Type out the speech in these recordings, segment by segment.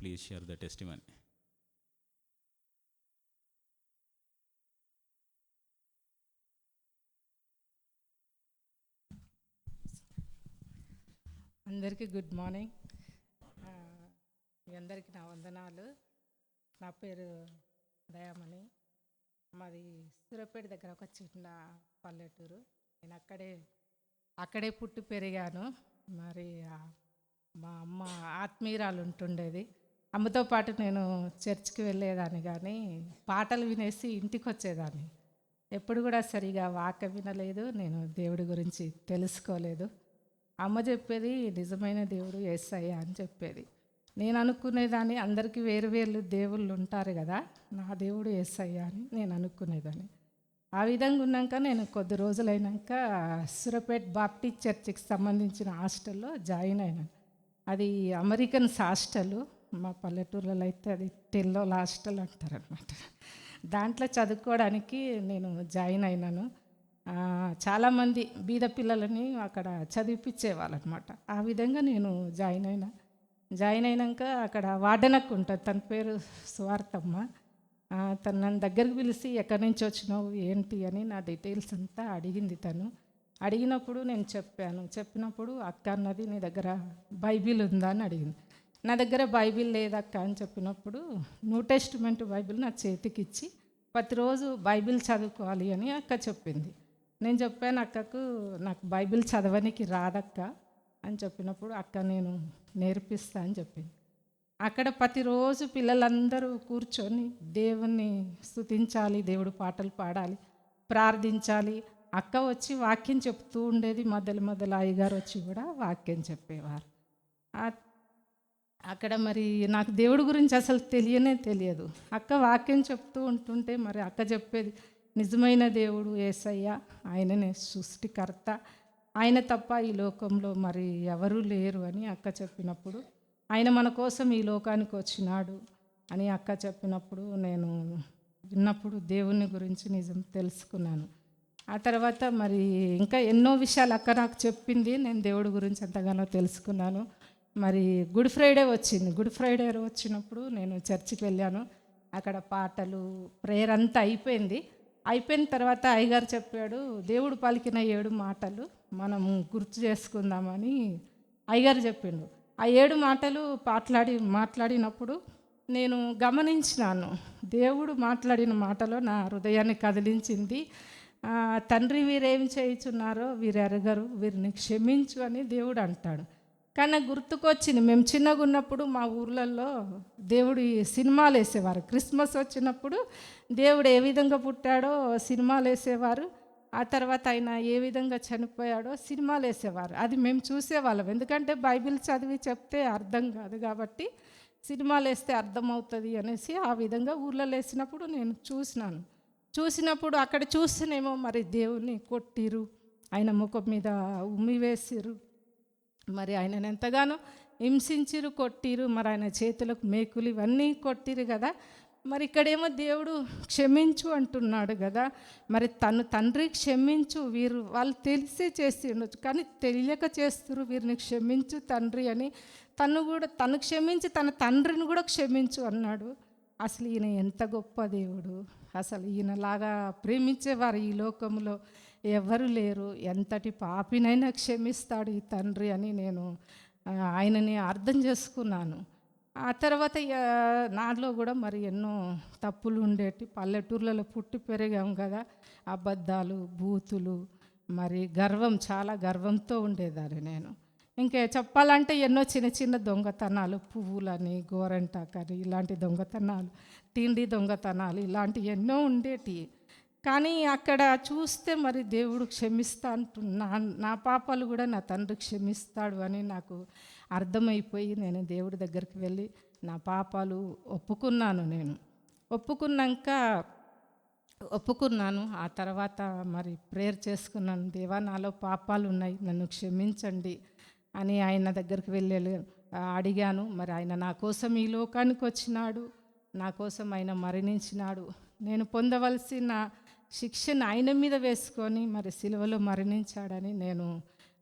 Please share the testimony. అందరికీ good morning. మీ అందరికీ నా వందనాలు. నా పేరు దయామణి. మాది సూరపేట దగ్గర ఒక చిన్న పల్లెటూరు. నేను అక్కడే పుట్టి పెరిగాను. మరి మా అమ్మ ఆత్మీయురాలు ఉంటుండేది. అమ్మతో పాటు నేను చర్చ్కి వెళ్ళేదాన్ని, కానీ పాటలు వినేసి ఇంటికి వచ్చేదాన్ని. ఎప్పుడు కూడా సరిగా వాక్యం వినలేదు, నేను దేవుడి గురించి తెలుసుకోలేదు. అమ్మ చెప్పేది నిజమైన దేవుడు యేసయ్య అని చెప్పేది. నేను అనుకునేదాన్ని అందరికీ వేరు వేరు దేవుళ్ళు ఉంటారు కదా, నా దేవుడు యేసయ్య అని నేను అనుకునేదాన్ని. ఆ విధంగా ఉన్నాక నేను కొద్ది రోజులైనాక సూరపేట బాప్టిస్ట్ చర్చికి సంబంధించిన హాస్టల్లో జాయిన్ అయినాను. అది అమెరికన్స్ హాస్టల్. మా పల్లెటూర్లలో అయితే అది టెల్లోల హాస్టల్ అంటారనమాట. దాంట్లో చదువుకోవడానికి నేను జాయిన్ అయినాను. చాలామంది బీద పిల్లలని అక్కడ చదివిపించేవాళ్ళనమాట. ఆ విధంగా నేను జాయిన్ అయినాక అక్కడ వార్డెనక్ ఉంటుంది, తన పేరు స్వార్థమ్మ. తను నన్ను దగ్గరికి పిలిచి ఎక్కడి నుంచి వచ్చినావు ఏంటి అని నా డీటెయిల్స్ అంతా అడిగింది. అడిగినప్పుడు నేను చెప్పినప్పుడు అక్క అన్నది, నీ దగ్గర బైబిల్ ఉందా అని అడిగింది. నా దగ్గర బైబిల్ లేదక్క అని చెప్పినప్పుడు న్యూ టెస్టిమెంట్ బైబిల్ నా చేతికి ఇచ్చి ప్రతిరోజు బైబిల్ చదువుకోవాలి అని అక్క చెప్పింది. నేను చెప్పాను అక్కకు, నాకు బైబిల్ చదవనికి రాదక్క అని చెప్పినప్పుడు అక్క నేను నేర్పిస్తా అని చెప్పింది. అక్కడ ప్రతిరోజు పిల్లలందరూ కూర్చొని దేవుణ్ణి స్తుతించాలి, దేవుడు పాటలు పాడాలి, ప్రార్థించాలి. అక్క వచ్చి వాక్యం చెప్తూ ఉండేది. మధ్యలో అయ్యగారు వచ్చి కూడా వాక్యం చెప్పేవారు. అక్కడ మరి నాకు దేవుడి గురించి అసలు తెలియదు. అక్క వాక్యం చెప్తూ ఉంటుంటే మరి అక్క చెప్పేది, నిజమైన దేవుడు యేసయ్య, ఆయననే సృష్టికర్త, ఆయన తప్ప ఈ లోకంలో మరి ఎవరూ లేరు అని అక్క చెప్పినప్పుడు, ఆయన మన కోసం ఈ లోకానికి వచ్చినాడు అని అక్క చెప్పినప్పుడు నేను విన్నప్పుడు దేవుని గురించి నిజం తెలుసుకున్నాను. ఆ తర్వాత మరి ఇంకా ఎన్నో విషయాలు అక్క నాకు చెప్పింది. నేను దేవుడి గురించి ఎంతగానో తెలుసుకున్నాను. మరి గుడ్ ఫ్రైడే వచ్చినప్పుడు నేను చర్చికి వెళ్ళాను. అక్కడ పాటలు, ప్రేయర్ అంతా అయిపోయిన తర్వాత అయ్యగారు చెప్పాడు, దేవుడు పలికిన 7 మాటలు మనం గుర్తు చేసుకుందామని అయ్యగారు చెప్పిండు. ఆ 7 మాటలు మాట్లాడినప్పుడు నేను గమనించినాను. దేవుడు మాట్లాడిన మాటలో నా హృదయాన్ని కదిలించింది. తండ్రి, వీరేం చేయుచున్నారో వీరు ఎరగరు, వీరిని క్షమించు అని దేవుడు అంటాడు. కానీ నాకు గుర్తుకొచ్చింది, మేము చిన్నగా ఉన్నప్పుడు మా ఊర్లలో దేవుడు సినిమాలు వేసేవారు. క్రిస్మస్ వచ్చినప్పుడు దేవుడు ఏ విధంగా పుట్టాడో సినిమాలు వేసేవారు. ఆ తర్వాత ఆయన ఏ విధంగా చనిపోయాడో సినిమాలు వేసేవారు. అది మేము చూసేవాళ్ళం. ఎందుకంటే బైబిల్ చదివి చెప్తే అర్థం కాదు కాబట్టి సినిమాలు వేస్తే అర్థమవుతుంది అనేసి ఆ విధంగా ఊర్లలో వేసినప్పుడు నేను చూసినప్పుడు అక్కడ చూస్తేనేమో మరి దేవుణ్ణి కొట్టిరు, ఆయన ముఖం మీద ఉమ్మి వేసిరు, మరి ఆయనను ఎంతగానో హింసించిరు, కొట్టిరు, మరి ఆయన చేతులకు మేకులు ఇవన్నీ కొట్టిరు కదా. మరి ఇక్కడేమో దేవుడు క్షమించు అంటున్నాడు కదా. మరి తండ్రి క్షమించు, వాళ్ళు తెలిసే చేసి ఉండొచ్చు కానీ తెలియక చేస్తురు, వీరిని క్షమించు తండ్రి అని. తను క్షమించి తన తండ్రిని కూడా క్షమించు అన్నాడు. అసలు ఈయన ఎంత గొప్ప దేవుడు, అసలు ఈయనలాగా ప్రేమించేవారు ఈ లోకంలో ఎవరు లేరు. ఎంతటి పాపినైనా క్షమిస్తాడు ఈ తండ్రి అని నేను ఆయనని అర్థం చేసుకున్నాను. ఆ తర్వాత నాలో కూడా మరి ఎన్నో తప్పులు ఉండేటి. పల్లెటూర్లలో పుట్టి పెరిగాం కదా, అబద్ధాలు, బూతులు, మరి చాలా గర్వంతో ఉండేదాన్ని నేను. ఇంకా చెప్పాలంటే ఎన్నో చిన్న దొంగతనాలు, పువ్వులని, గోరంటాకని, ఇలాంటి దొంగతనాలు, తిండి దొంగతనాలు, ఇలాంటివి ఎన్నో ఉండేటి. కానీ అక్కడ చూస్తే మరి దేవుడు క్షమిస్తా నా పాపాలు కూడా నా తండ్రి క్షమిస్తాడు అని నాకు అర్థమైపోయి నేను దేవుడి దగ్గరికి వెళ్ళి నా పాపాలు ఒప్పుకున్నాను. ఆ తర్వాత మరి ప్రేయర్ చేసుకున్నాను, దేవా నాలో పాపాలు ఉన్నాయి, నన్ను క్షమించండి అని ఆయన దగ్గరికి వెళ్ళి అడిగాను. మరి ఆయన నా కోసం ఈ లోకానికి వచ్చినాడు, నా కోసం ఆయన మరణించినాడు. నేను పొందవలసిన శిక్షను ఆయన మీద వేసుకొని మరి సిలువలో మరణించాడని నేను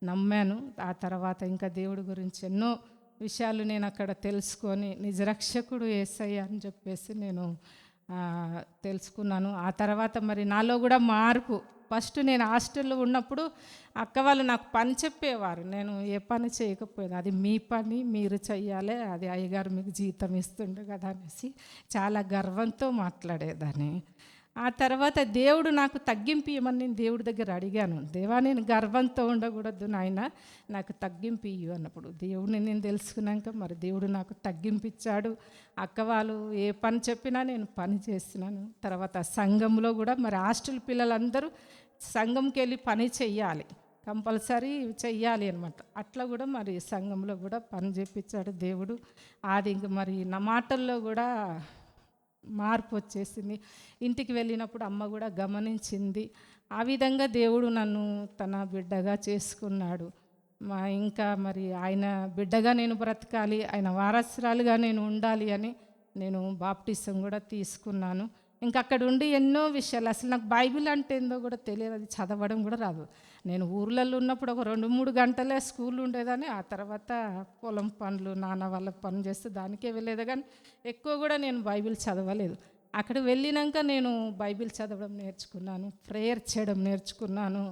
నమ్మాను. ఆ తర్వాత ఇంకా దేవుడి గురించి ఎన్నో విషయాలు నేను అక్కడ తెలుసుకొని నిజరక్షకుడు యేసయ్య అని చెప్పేసి నేను తెలుసుకున్నాను. ఆ తర్వాత మరి నాలో కూడా మార్పు. ఫస్ట్ నేను హాస్టల్లో ఉన్నప్పుడు అక్క వాళ్ళు నాకు పని చెప్పేవారు. నేను ఏ పని చేయకపోయేది. అది మీ పని, మీరు చెయ్యాలి, అది అయ్యగారు మీకు జీతం ఇస్తుండే కదా అనేసి చాలా గర్వంతో మాట్లాడేదాన్ని. ఆ తర్వాత దేవుడు నాకు తగ్గింపు ఇవ్వమని నేను దేవుడి దగ్గర అడిగాను. దేవా, నేను గర్వంతో ఉండకూడదు నాయన, నాకు తగ్గింపు ఇవ్వు అన్నప్పుడు దేవుడిని నేను తెలుసుకున్నాక మరి దేవుడు నాకు తగ్గింపు ఇచ్చాడు. అక్క వాళ్ళు ఏ పని చెప్పినా నేను పని చేస్తున్నాను. తర్వాత సంఘంలో కూడా మరి హాస్టల్ పిల్లలందరూ సంఘంకి వెళ్ళి పని చెయ్యాలి, కంపల్సరీ చెయ్యాలి అనమాట. అట్లా కూడా మరి సంఘంలో కూడా పని చేపించాడు దేవుడు. అది ఇంక మరి నా మాటల్లో కూడా మార్పు వచ్చేసింది. ఇంటికి వెళ్ళినప్పుడు అమ్మ కూడా గమనించింది. ఆ విధంగా దేవుడు నన్ను తన బిడ్డగా చేసుకున్నాడు. ఇంకా మరి ఆయన బిడ్డగా నేను బ్రతకాలి, ఆయన వారసురాలుగా నేను ఉండాలి అని నేను బాప్టిజం కూడా తీసుకున్నాను. ఇంకా అక్కడ ఉండి ఎన్నో విషయాలు, అసలు నాకు బైబిల్ అంటే ఏందో కూడా తెలియదు, అది చదవడం కూడా రాదు. నేను ఊర్లలో ఉన్నప్పుడు ఒక 2-3 గంటలే స్కూల్ ఉండేదని, ఆ తర్వాత పొలం పనులు నాన్న వాళ్ళ పని చేస్తే దానికే వెళ్ళేది, కానీ ఎక్కువ కూడా నేను బైబిల్ చదవలేదు. అక్కడ వెళ్ళినాక నేను బైబిల్ చదవడం నేర్చుకున్నాను, ప్రేయర్ చేయడం నేర్చుకున్నాను.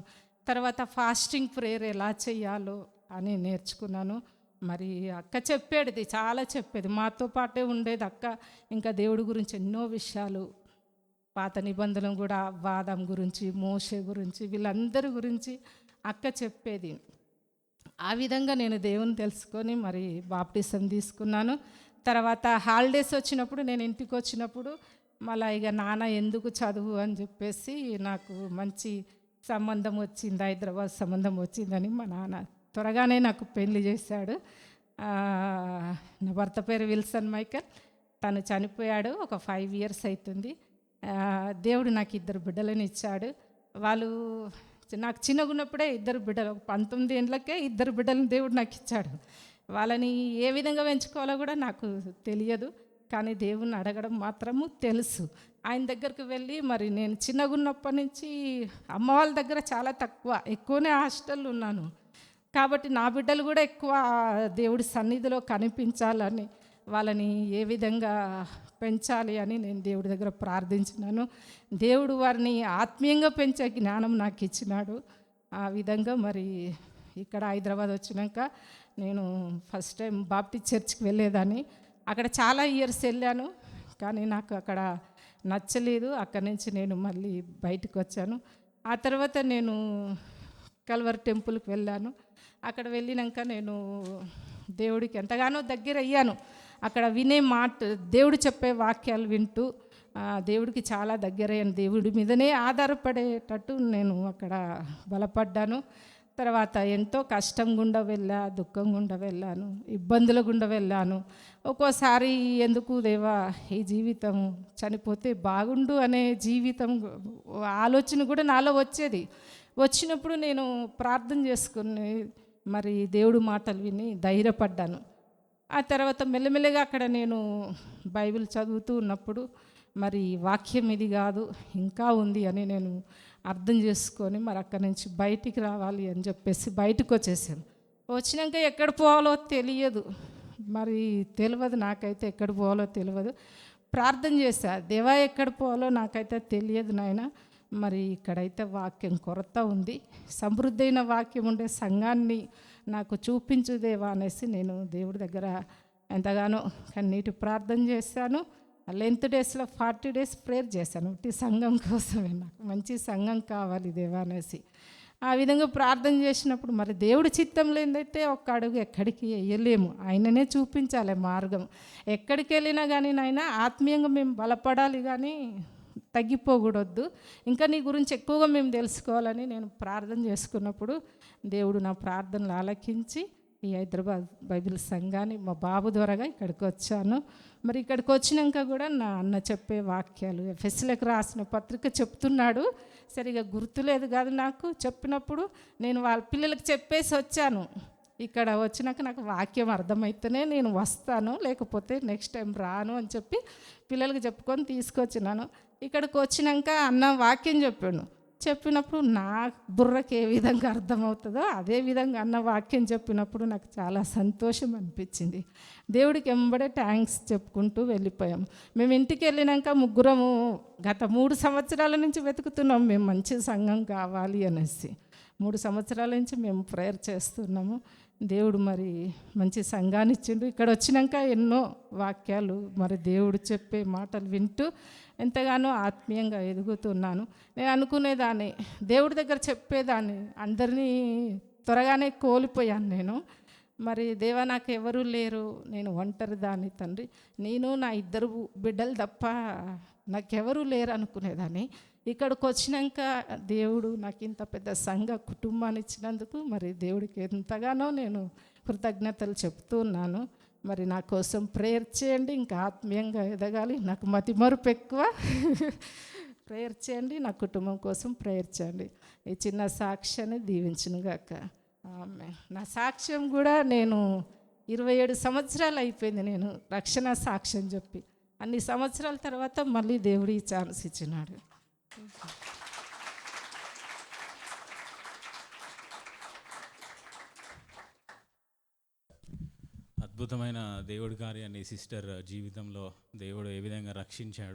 తర్వాత ఫాస్టింగ్ ప్రేయర్ ఎలా చేయాలో అని నేర్చుకున్నాను. మరి అక్క చెప్పేది, చాలా చెప్పేది, మాతో పాటే ఉండేది అక్క. ఇంకా దేవుడి గురించి ఎన్నో విషయాలు, పాత నిబంధనలు కూడా, వాదం గురించి, మోషే గురించి, వీళ్ళందరి గురించి అక్క చెప్పేది. ఆ విధంగా నేను దేవుని తెలుసుకొని మరి బాప్టిజం తీసుకున్నాను. తర్వాత హాలిడేస్ వచ్చినప్పుడు, నేను ఇంటికి వచ్చినప్పుడు మళ్ళీ ఇక నాన్న ఎందుకు చదువు అని చెప్పేసి నాకు మంచి సంబంధం వచ్చింది, హైదరాబాద్ సంబంధం వచ్చిందని మా నాన్న త్వరగానే నాకు పెళ్లి చేశాడు. నా భర్త పేరు విల్సన్ మైకల్. తను చనిపోయాడు, ఒక 5 years అవుతుంది. దేవుడు నాకు 2 బిడ్డలను ఇచ్చాడు. వాళ్ళు నాకు చిన్నగా ఉన్నప్పుడే 2 బిడ్డలు, 19 ఏళ్ళకే 2 బిడ్డలను దేవుడు నాకు ఇచ్చాడు. వాళ్ళని ఏ విధంగా పెంచుకోవాలో కూడా నాకు తెలియదు, కానీ దేవుణ్ణి అడగడం మాత్రము తెలుసు. ఆయన దగ్గరికి వెళ్ళి మరి నేను చిన్నగా ఉన్నప్పటి నుంచి అమ్మ వాళ్ళ దగ్గర చాలా ఎక్కువనే హాస్టల్లో ఉన్నాను. కాబట్టి నా బిడ్డలు కూడా ఎక్కువ దేవుడి సన్నిధిలో కనిపించాలని, వాళ్ళని ఏ విధంగా పెంచాలి అని నేను దేవుడి దగ్గర ప్రార్థించినాను. దేవుడు వారిని ఆత్మీయంగా పెంచే జ్ఞానం నాకు ఇచ్చినాడు. ఆ విధంగా మరి ఇక్కడ హైదరాబాద్ వచ్చినాక నేను ఫస్ట్ టైం బాప్టిస్ట్ చర్చ్కి వెళ్ళేదాన్ని. అక్కడ చాలా ఇయర్స్ వెళ్ళాను, కానీ నాకు అక్కడ నచ్చలేదు. అక్కడి నుంచి నేను మళ్ళీ బయటకు వచ్చాను. ఆ తర్వాత నేను కల్వర్ టెంపుల్కి వెళ్ళాను. అక్కడ వెళ్ళినాక నేను దేవుడికి ఎంతగానో దగ్గర అయ్యాను. అక్కడ వినే మాట, దేవుడు చెప్పే వాక్యాలు వింటూ దేవుడికి చాలా దగ్గరయ్యాను. దేవుడి మీదనే ఆధారపడేటట్టు నేను అక్కడ బలపడ్డాను. తర్వాత ఎంతో కష్టం గుండా దుఃఖం గుండా వెళ్ళాను, ఇబ్బందుల గుండా వెళ్ళాను. ఒక్కోసారి ఎందుకు దేవా ఈ జీవితం, చనిపోతే బాగుండు అనే జీవితం ఆలోచన కూడా నాలో వచ్చేది. వచ్చినప్పుడు నేను ప్రార్థన చేసుకుని మరి దేవుడి మాటలు విని ధైర్యపడ్డాను. ఆ తర్వాత మెల్లమెల్లగా అక్కడ నేను బైబిల్ చదువుతూ ఉన్నప్పుడు మరి వాక్యం ఇది కాదు, ఇంకా ఉంది అని నేను అర్థం చేసుకొని మరి అక్కడి నుంచి బయటికి రావాలి అని చెప్పేసి బయటకు వచ్చేసాను. వచ్చినాక ఎక్కడ పోవాలో తెలియదు, మరి తెలియదు నాకైతే, ఎక్కడ పోవాలో తెలియదు. ప్రార్థన చేశా, దేవా ఎక్కడ పోవాలో నాకైతే తెలియదు నాయన, మరి ఇక్కడైతే వాక్యం కొరత ఉంది, సమృద్ధైన వాక్యం ఉండే సంఘాన్ని నాకు చూపించు దేవా అనేసి నేను దేవుడి దగ్గర ఎంతగానో కన్నీటి ప్రార్థన చేశాను. లెంత్ డేస్లో 40 days ప్రేయర్ చేశాను, ఈ సంఘం కోసమే, నాకు మంచి సంఘం కావాలి దేవా అనేసి. ఆ విధంగా ప్రార్థన చేసినప్పుడు మరి దేవుడి చిత్తం లేదైతే ఒక్క అడుగు ఎక్కడికి వేయలేము, ఆయననే చూపించాలి మార్గం. ఎక్కడికి వెళ్ళినా కానీ నాయన ఆత్మీయంగా మేము బలపడాలి, కానీ తగ్గిపోకూడదు, ఇంకా నీ గురించి ఎక్కువగా మేము తెలుసుకోవాలని నేను ప్రార్థన చేసుకున్నప్పుడు దేవుడు నా ప్రార్థనలు ఆలకించి ఈ హైదరాబాద్ బైబిల్ సంఘాన్ని మా బాబు ద్వారాగా ఇక్కడికి వచ్చాను. మరి ఇక్కడికి వచ్చినాక కూడా నా అన్న చెప్పే వాక్యాలు, ఎఫెసీయులకు రాసిన పత్రిక చెప్తున్నాడు, సరిగా గుర్తులేదు కాదు నాకు. చెప్పినప్పుడు నేను వాళ్ళ పిల్లలకు చెప్పేసి వచ్చాను. ఇక్కడ వచ్చినాక నాకు వాక్యం అర్థమైతేనే నేను వస్తాను, లేకపోతే నెక్స్ట్ టైం రాను అని చెప్పి పిల్లలకి చెప్పుకొని తీసుకొచ్చినాను. ఇక్కడికి వచ్చినాక అన్న వాక్యం చెప్పాడు, చెప్పినప్పుడు నా బుర్రకి ఏ విధంగా అర్థమవుతుందో అదే విధంగా అన్న వాక్యం చెప్పినప్పుడు నాకు చాలా సంతోషం అనిపించింది. దేవుడికి ఎంబడే థ్యాంక్స్ చెప్పుకుంటూ వెళ్ళిపోయాం. మేము ఇంటికి వెళ్ళినాక ముగ్గురము గత 3 సంవత్సరాల నుంచి వెతుకుతున్నాం మేము మంచి సంఘం కావాలి అనేసి. 3 సంవత్సరాల నుంచి మేము ప్రేయర్ చేస్తున్నాము. దేవుడు మరి మంచి సంఘాన్ని ఇచ్చిండు. ఇక్కడ వచ్చినాక ఎన్నో వాక్యాలు మరి దేవుడు చెప్పే మాటలు వింటూ ఎంతగానో ఆత్మీయంగా ఎదుగుతున్నాను. నేను అనుకునేదాన్ని, దేవుడి దగ్గర చెప్పేదాన్ని, అందరినీ త్వరగానే కోల్పోయాను నేను. మరి దేవా నాకు ఎవరు లేరు, నేను ఒంటరి దాన్ని తండ్రి, నేను నా 2 బిడ్డలు తప్ప నాకెవరూ లేరు అనుకునేదాన్ని. ఇక్కడికి వచ్చినాక దేవుడు నాకు ఇంత పెద్ద సంఘ కుటుంబాన్ని ఇచ్చినందుకు మరి దేవుడికి ఎంతగానో నేను కృతజ్ఞతలు చెప్తూ ఉన్నాను. మరి నా కోసం ప్రేయర్ చేయండి, ఇంకా ఆత్మీయంగా ఎదగాలి. నాకు మతిమరుపు ఎక్కువ. ప్రేయర్ చేయండి, నా కుటుంబం కోసం ప్రేయర్ చేయండి. ఈ చిన్న సాక్ష్యాన్ని దీవించునుగాక. ఆమె నా సాక్ష్యం కూడా నేను 27 సంవత్సరాలు అయిపోయింది నేను రక్షణ సాక్ష్యం చెప్పి. అన్ని సంవత్సరాల తర్వాత మళ్ళీ దేవుడు ఈ ఛాన్స్ ఇచ్చినాడు. అద్భుతమైన దేవుడి కార్యాన్ని సిస్టర్ జీవితంలో దేవుడు ఏ విధంగా రక్షించాడు.